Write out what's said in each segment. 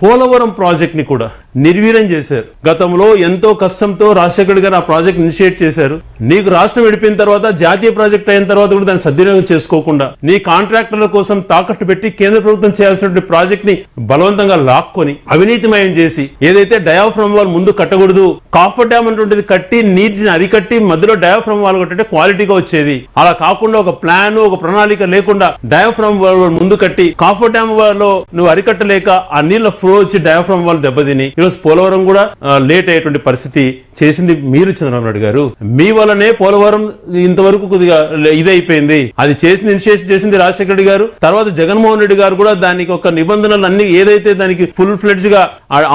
Polavaram project ని కూడా నిర్వీర్యం చేశారు. గతంలో ఎంతో కష్టంతో రాజశేఖర్ గారు ఆ ప్రాజెక్ట్ ఇనిషియేట్ చేశారు. నీకు రాష్ట్రం విడిపోయిన తర్వాత జాతీయ ప్రాజెక్ట్ అయిన తర్వాత కూడా దాన్ని సద్వినియోగం చేసుకోకుండా నీ కాంట్రాక్టర్ల కోసం తాకట్టు పెట్టి కేంద్ర ప్రభుత్వం చేయాల్సిన ప్రాజెక్ట్ ని బలవంతంగా లాక్కొని అవినీతిమయం చేసి ఏదైతే డయాఫ్రమ్ వాల్ ముందు కట్టకూడదు, కాఫర్ డ్యామ్ అనేటువంటిది కట్టి నీటిని అరికట్టి మధ్యలో డయాఫ్రమ్ వాల్ కట్టే క్వాలిటీగా వచ్చేది, అలా కాకుండా ఒక ప్లాన్ ఒక ప్రణాళిక లేకుండా డయాఫ్రమ్ వాల్ ముందు కట్టి కాఫర్ డ్యామ్ లో నువ్వు అరికట్టలేక ఆ నీళ్ళ ఫ్లో వచ్చి డయాఫ్రమ్ వాల్ దెబ్బతిని ఈరోజు పోలవరం కూడా లేట్ అయ్యేటువంటి పరిస్థితి చేసింది మీరు చంద్రబాబు నాయుడు గారు. మీ వల్లనే పోలవరం ఇంతవరకు కొద్దిగా ఇదైపోయింది. అది ఇనిషియేట్ చేసింది రాజశేఖర రెడ్డి గారు. తర్వాత జగన్మోహన్ రెడ్డి గారు కూడా దానికి ఒక నిబంధనలు అన్ని ఏదైతే దానికి ఫుల్ ఫ్లెడ్జ్ గా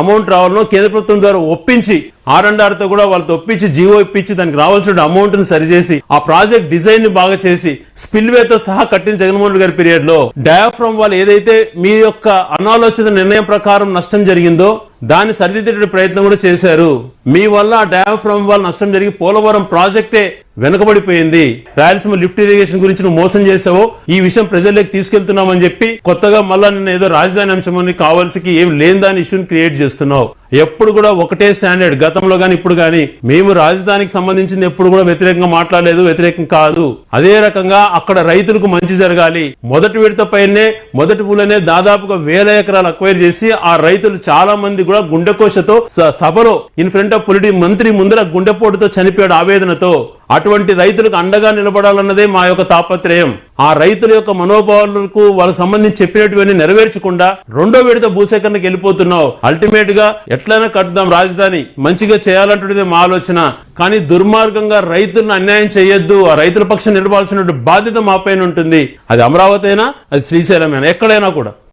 అమౌంట్ రావాలనో కేంద్ర ప్రభుత్వం ద్వారా ఒప్పించి R&R తో కూడా వాళ్ళతో ఒప్పించి జీవో ఇప్పించి దానికి రావాల్సిన అమౌంట్ ని సరిచేసి ఆ ప్రాజెక్ట్ డిజైన్ ని బాగా చేసి స్పిల్వే తో సహా కట్టిన జగన్మోహన్ రెడ్డి గారి పీరియడ్ లో డయాఫ్రమ్ వాల్ ఏదైతే మీ యొక్క అనాలోచిత నిర్ణయం ప్రకారం నష్టం జరిగిందో దాన్ని సరిదిద్దే ప్రయత్నం కూడా చేశారు. మీ వల్ల ఆ డయాఫ్రమ్ వాల్ నష్టం జరిగి పోలవరం ప్రాజెక్టే వెనకబడిపోయింది. రాయలసీమ లిఫ్ట్ ఇరిగేషన్ గురించి నువ్వు మోసం చేసావో ఈ విషయం ప్రజల్లోకి తీసుకెళ్తున్నామని చెప్పి కొత్తగా మళ్ళా నిన్న ఏదో రాజధాని అంశం అని కావాల్సి ఏం లేని దాని ఇష్యూని క్రియేట్ చేస్తున్నావు. ఎప్పుడు కూడా ఒకటే స్టాండర్డ్, గతంలో గాని ఇప్పుడు గాని మేము రాజధానికి సంబంధించింది ఎప్పుడు కూడా వ్యతిరేకంగా మాట్లాడలేదు, వ్యతిరేకం కాదు. అదే రకంగా అక్కడ రైతులకు మంచి జరగాలి. మొదటి విడత పైనే మొదటి పూలనే దాదాపుగా 1000 ఎకరాలు అక్వైర్ చేసి ఆ రైతులు చాలా మంది కూడా గుండెకోశతో సభలో ఇన్ ఫ్రంట్ ఆఫ్ పొలిటికల్ మంత్రి ముందర గుండెపోటుతో చనిపోయాడు ఆవేదనతో. అటువంటి రైతులకు అండగా నిలబడాలన్నదే మా యొక్క తాపత్రయం. ఆ రైతుల యొక్క మనోభావాలకు వాళ్ళకి సంబంధించి చెప్పినటువంటి నెరవేర్చకుండా రెండో విడత భూసేకరణకు వెళ్ళిపోతున్నావు. అల్టిమేట్ గా ఎట్లైనా కట్టుదాం రాజధాని, మంచిగా చేయాలంటున్నదే మా ఆలోచన. కానీ దుర్మార్గంగా రైతులను అన్యాయం చేయొద్దు. ఆ రైతుల పక్షం నిలబాల్సిన బాధ్యత మా పైన ఉంటుంది. అది అమరావతి అయినా అది శ్రీశైలం అయినా ఎక్కడైనా కూడా.